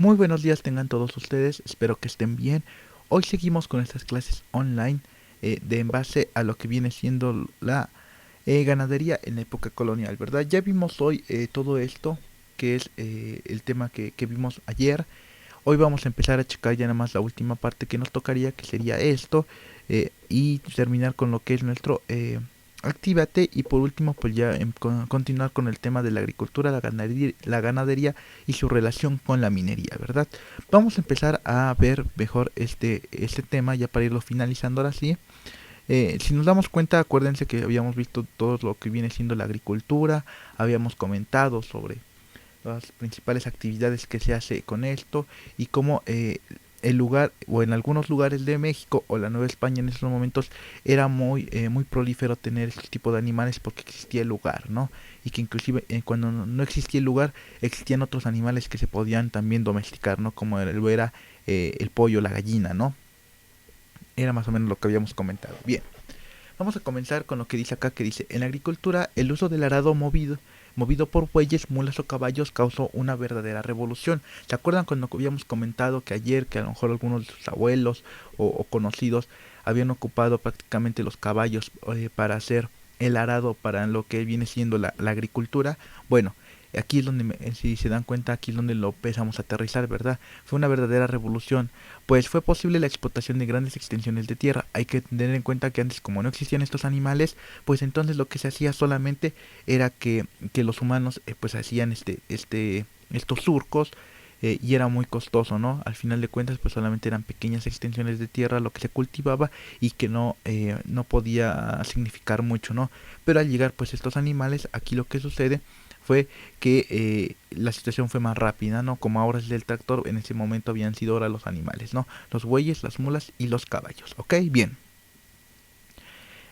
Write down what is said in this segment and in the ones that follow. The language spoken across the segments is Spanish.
Muy buenos días tengan todos ustedes, espero que estén bien. Hoy seguimos con estas clases online de en base a lo que viene siendo la ganadería en la época colonial, ¿verdad? Ya vimos hoy todo esto, que es el tema que vimos ayer. Hoy vamos a empezar a checar ya nada más la última parte que nos tocaría, que sería esto, y terminar con lo que es nuestro actívate y por último pues ya continuar con el tema de la agricultura, la ganadería y su relación con la minería, ¿verdad? Vamos a empezar a ver mejor este tema ya para irlo finalizando ahora sí. Si nos damos cuenta, acuérdense que habíamos visto todo lo que viene siendo la agricultura, habíamos comentado sobre las principales actividades que se hace con esto y cómo el lugar o en algunos lugares de México o la Nueva España en esos momentos era muy prolífero tener este tipo de animales porque existía el lugar, ¿no? Y que inclusive cuando no existía el lugar existían otros animales que se podían también domesticar, ¿no? Como lo era el pollo, la gallina, ¿no? Era más o menos lo que habíamos comentado. Bien. Vamos a comenzar con lo que dice acá, que dice, en la agricultura el uso del arado movido por bueyes, mulas o caballos causó una verdadera revolución. ¿Se acuerdan cuando habíamos comentado que ayer, que a lo mejor algunos de sus abuelos o conocidos habían ocupado prácticamente los caballos para hacer el arado para lo que viene siendo la agricultura? Bueno, aquí es donde, si se dan cuenta, aquí es donde lo empezamos a aterrizar, ¿verdad? Fue una verdadera revolución, pues fue posible la explotación de grandes extensiones de tierra. Hay que tener en cuenta que antes, como no existían estos animales, pues entonces lo que se hacía solamente era que los humanos pues hacían estos surcos y era muy costoso, ¿no? Al final de cuentas, pues solamente eran pequeñas extensiones de tierra lo que se cultivaba y que no podía significar mucho, ¿no? Pero al llegar pues estos animales, aquí lo que sucede fue que la situación fue más rápida, ¿no? Como ahora es del tractor, en ese momento habían sido ahora los animales, ¿no? Los bueyes, las mulas y los caballos, ¿ok? Bien.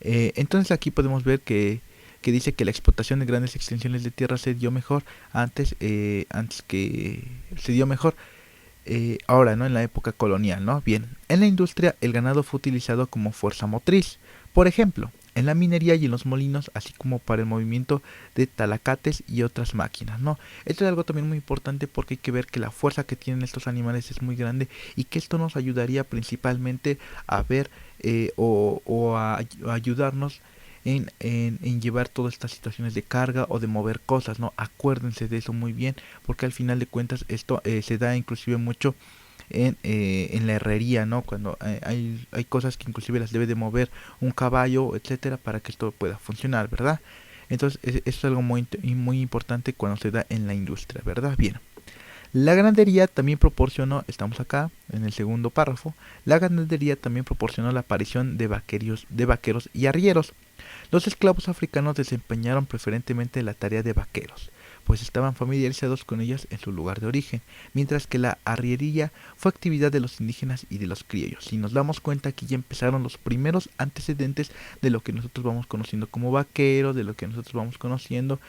Entonces aquí podemos ver que dice que la explotación de grandes extensiones de tierra se dio mejor antes que se dio mejor ahora, ¿no? En la época colonial, ¿no? Bien, en la industria el ganado fue utilizado como fuerza motriz, por ejemplo, en la minería y en los molinos, así como para el movimiento de talacates y otras máquinas, ¿no? Esto es algo también muy importante porque hay que ver que la fuerza que tienen estos animales es muy grande y que esto nos ayudaría principalmente a ver o a ayudarnos en llevar todas estas situaciones de carga o de mover cosas, ¿no? Acuérdense de eso muy bien, porque al final de cuentas esto se da inclusive mucho en la herrería, ¿no? Cuando hay cosas que inclusive las debe de mover un caballo, etcétera, para que esto pueda funcionar, ¿verdad? Entonces, eso es algo muy importante cuando se da en la industria, ¿verdad? Bien. La ganadería también proporcionó, estamos acá en el segundo párrafo, la ganadería también proporcionó la aparición de vaqueros y arrieros. Los esclavos africanos desempeñaron preferentemente la tarea de vaqueros, pues estaban familiarizados con ellas en su lugar de origen, mientras que la arriería fue actividad de los indígenas y de los criollos. Si nos damos cuenta, aquí ya empezaron los primeros antecedentes de lo que nosotros vamos conociendo como vaqueros, de lo que nosotros vamos conociendo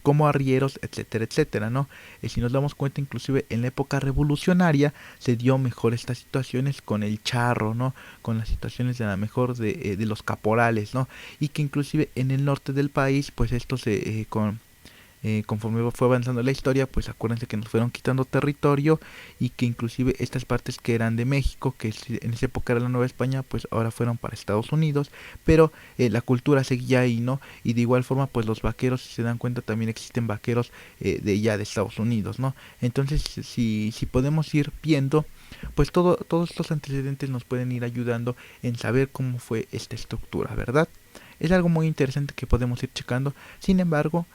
como arrieros, etcétera, etcétera, ¿no? Si nos damos cuenta, inclusive en la época revolucionaria se dio mejor estas situaciones con el charro, ¿no? Con las situaciones de la mejor de los caporales, ¿no? Y que inclusive en el norte del país, pues esto conforme fue avanzando la historia, pues acuérdense que nos fueron quitando territorio y que inclusive estas partes que eran de México, que en esa época era la Nueva España, pues ahora fueron para Estados Unidos, pero la cultura seguía ahí, ¿no? Y de igual forma, pues los vaqueros, si se dan cuenta, también existen vaqueros de ya de Estados Unidos, ¿no? Entonces, si podemos ir viendo, pues todos estos antecedentes nos pueden ir ayudando en saber cómo fue esta estructura, ¿verdad? Es algo muy interesante que podemos ir checando. Sin embargo,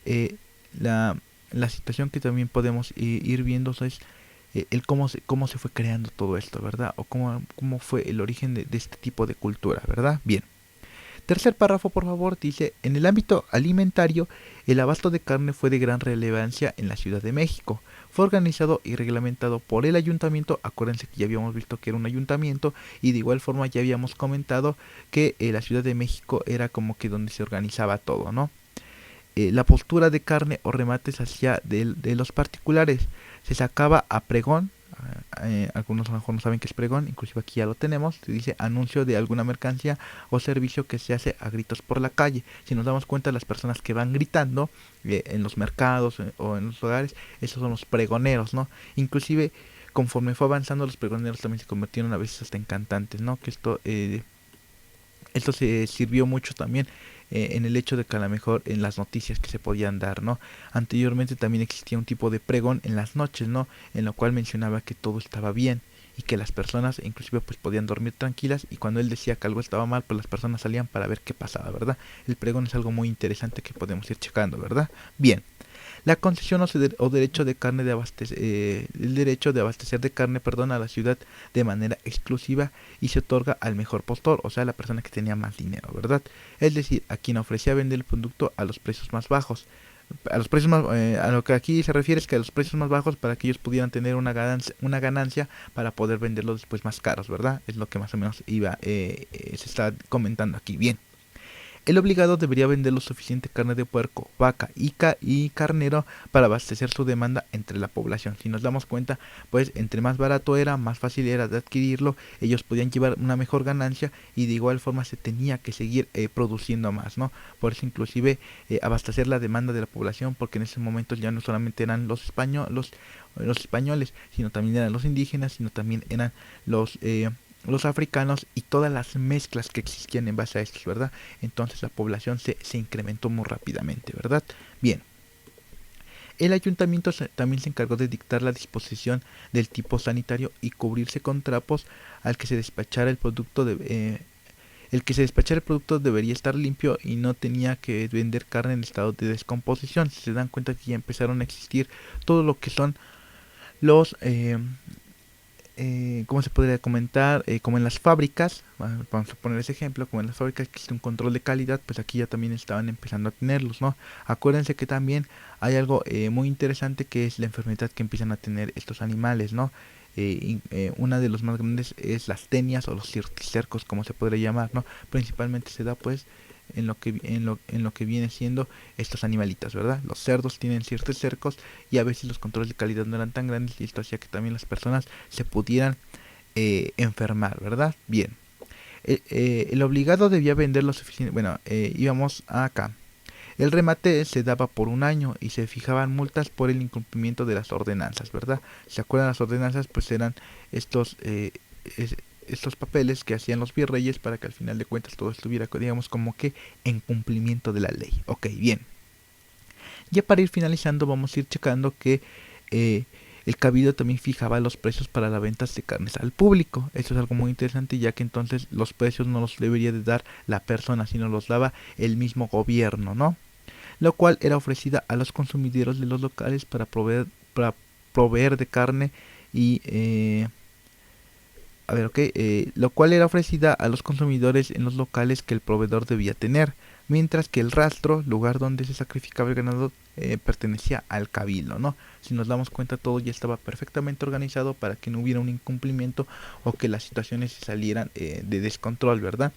eh, la, la situación que también podemos ir viendo es el cómo se fue creando todo esto, ¿verdad? O cómo fue el origen de este tipo de cultura, ¿verdad? Bien. Tercer párrafo, por favor, dice, en el ámbito alimentario, el abasto de carne fue de gran relevancia en la Ciudad de México. Fue organizado y reglamentado por el ayuntamiento, acuérdense que ya habíamos visto que era un ayuntamiento, y de igual forma ya habíamos comentado que la Ciudad de México era como que donde se organizaba todo, ¿no? La postura de carne o remates hacia de los particulares se sacaba a pregón, Algunos a lo mejor no saben qué es pregón, inclusive aquí ya lo tenemos, se dice anuncio de alguna mercancía o servicio que se hace a gritos por la calle. Si nos damos cuenta, las personas que van gritando en los mercados o en los hogares, esos son los pregoneros, ¿no? Inclusive conforme fue avanzando, los pregoneros también se convirtieron a veces hasta en cantantes, ¿no? Que esto se sirvió mucho también en el hecho de que a lo mejor en las noticias que se podían dar, ¿no? Anteriormente también existía un tipo de pregón en las noches, ¿no? En lo cual mencionaba que todo estaba bien y que las personas inclusive pues podían dormir tranquilas, y cuando él decía que algo estaba mal, pues las personas salían para ver qué pasaba, ¿verdad? El pregón es algo muy interesante que podemos ir checando, ¿verdad? Bien. La concesión o derecho de carne de abastecer, el derecho de abastecer de carne, perdón, a la ciudad de manera exclusiva, y se otorga al mejor postor, o sea, a la persona que tenía más dinero, ¿verdad? Es decir, a quien ofrecía vender el producto a los precios más bajos. A los precios más, a lo que aquí se refiere es que a los precios más bajos, para que ellos pudieran tener una ganancia para poder venderlos después más caros, ¿verdad? Es lo que más o menos se está comentando aquí. Bien. El obligado debería vender lo suficiente carne de puerco, vaca y carnero para abastecer su demanda entre la población. Si nos damos cuenta, pues entre más barato era, más fácil era de adquirirlo, ellos podían llevar una mejor ganancia, y de igual forma se tenía que seguir produciendo más, ¿no? Por eso inclusive abastecer la demanda de la población, porque en ese momento ya no solamente eran los españoles, sino también eran los indígenas, sino también eran los africanos y todas las mezclas que existían en base a estos, ¿verdad? Entonces la población se incrementó muy rápidamente, ¿verdad? Bien. El ayuntamiento también se encargó de dictar la disposición del tipo sanitario y cubrirse con trapos al que se despachara el producto el que se despachara el producto debería estar limpio y no tenía que vender carne en estado de descomposición. Si se dan cuenta que ya empezaron a existir todo lo que son los ¿cómo se podría comentar? Como en las fábricas, vamos a poner ese ejemplo, como en las fábricas existe un control de calidad, pues aquí ya también estaban empezando a tenerlos, ¿no? Acuérdense que también hay algo muy interesante, que es la enfermedad que empiezan a tener estos animales, ¿no? Una de los más grandes es las tenias o los cisticercos, como se podría llamar, ¿no? Principalmente se da pues en lo que viene siendo estos animalitos, ¿verdad? Los cerdos tienen ciertos cercos, y a veces los controles de calidad no eran tan grandes, y esto hacía que también las personas se pudieran enfermar, ¿verdad? Bien. El obligado debía vender lo suficiente. Bueno, íbamos acá. El remate se daba por un año y se fijaban multas por el incumplimiento de las ordenanzas, ¿verdad? ¿Se acuerdan? Las ordenanzas pues eran estos estos papeles que hacían los virreyes para que al final de cuentas todo estuviera, digamos, como que en cumplimiento de la ley. Ok, bien. Ya para ir finalizando, vamos a ir checando que eh, el cabildo también fijaba los precios para la venta de carnes al público. Esto es algo muy interesante, ya que entonces los precios no los debería de dar la persona, sino los daba el mismo gobierno, ¿no? Lo cual era ofrecida a los consumidores de los locales para proveer de carne y lo cual era ofrecida a los consumidores en los locales que el proveedor debía tener, mientras que el rastro, lugar donde se sacrificaba el ganado, pertenecía al cabildo, ¿no? Si nos damos cuenta, todo ya estaba perfectamente organizado para que no hubiera un incumplimiento o que las situaciones se salieran de descontrol, ¿verdad?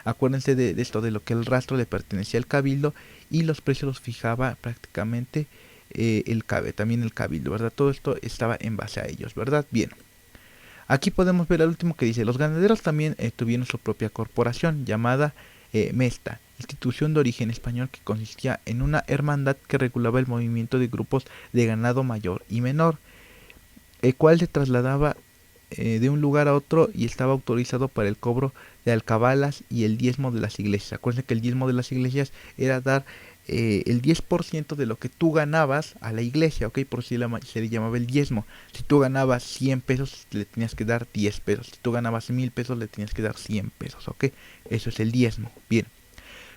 Acuérdense de esto, de lo que el rastro le pertenecía al cabildo, y los precios los fijaba prácticamente también el cabildo, ¿verdad? Todo esto estaba en base a ellos, ¿verdad? Bien. Aquí podemos ver al último que dice: los ganaderos también tuvieron su propia corporación llamada Mesta, institución de origen español que consistía en una hermandad que regulaba el movimiento de grupos de ganado mayor y menor, el cual se trasladaba de un lugar a otro y estaba autorizado para el cobro de alcabalas y el diezmo de las iglesias. Acuérdense que el diezmo de las iglesias era dar el 10% de lo que tú ganabas a la iglesia, ¿ok? Por si se le llamaba el diezmo. Si tú ganabas 100 pesos, le tenías que dar 10 pesos. Si tú ganabas 1000 pesos, le tenías que dar 100 pesos, ¿ok? Eso es el diezmo. Bien.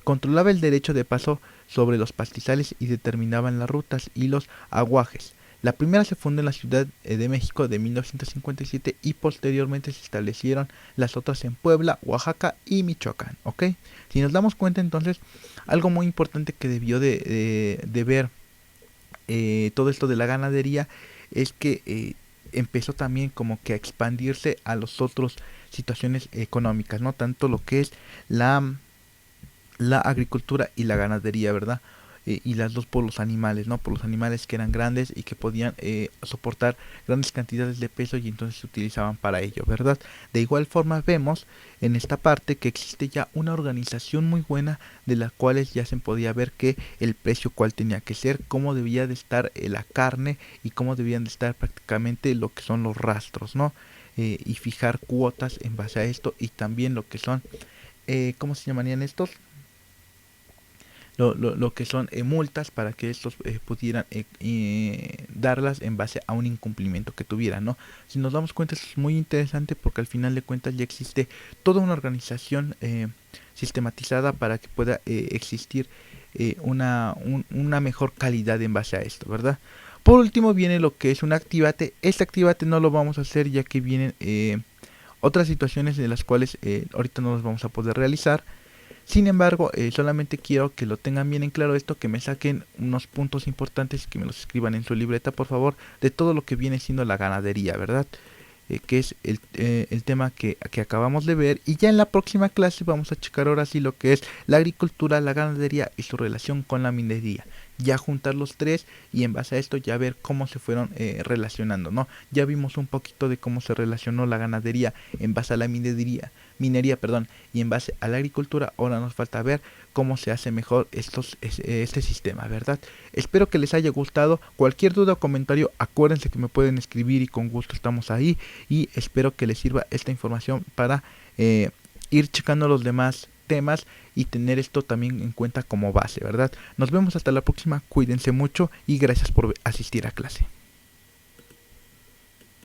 Controlaba el derecho de paso sobre los pastizales y determinaban las rutas y los aguajes. La primera se fundó en la Ciudad de México de 1957, y posteriormente se establecieron las otras en Puebla, Oaxaca y Michoacán, ¿ok? Si nos damos cuenta entonces, algo muy importante que debió de ver todo esto de la ganadería es que empezó también como que a expandirse a los otros situaciones económicas, no tanto lo que es la agricultura y la ganadería, ¿verdad? y las dos por los animales, ¿no? Por los animales que eran grandes y que podían soportar grandes cantidades de peso y entonces se utilizaban para ello, ¿verdad? De igual forma vemos en esta parte que existe ya una organización muy buena de las cuales ya se podía ver que el precio cuál tenía que ser, cómo debía de estar la carne y cómo debían de estar prácticamente lo que son los rastros, ¿no? Y fijar cuotas en base a esto y también lo que son, ¿cómo se llamarían estos? Lo que son multas para que estos pudieran darlas en base a un incumplimiento que tuvieran, ¿no? Si nos damos cuenta, eso es muy interesante porque al final de cuentas ya existe toda una organización sistematizada para que pueda existir una mejor calidad en base a esto, ¿verdad? Por último viene lo que es un activate. Este activate no lo vamos a hacer ya que vienen otras situaciones de las cuales ahorita no las vamos a poder realizar. Sin embargo, solamente quiero que lo tengan bien en claro esto, que me saquen unos puntos importantes y que me los escriban en su libreta, por favor, de todo lo que viene siendo la ganadería, ¿verdad? Que es el tema que acabamos de ver. Y ya en la próxima clase vamos a checar ahora sí lo que es la agricultura, la ganadería y su relación con la minería. Ya juntar los tres y en base a esto ya ver cómo se fueron relacionando, ¿no? Ya vimos un poquito de cómo se relacionó la ganadería en base a la minería, perdón, y en base a la agricultura. Ahora nos falta ver cómo se hace mejor este sistema, ¿verdad? Espero que les haya gustado. Cualquier duda o comentario, acuérdense que me pueden escribir y con gusto estamos ahí. Y espero que les sirva esta información para ir checando los demás temas y tener esto también en cuenta como base, ¿verdad? Nos vemos hasta la próxima, cuídense mucho y gracias por asistir a clase.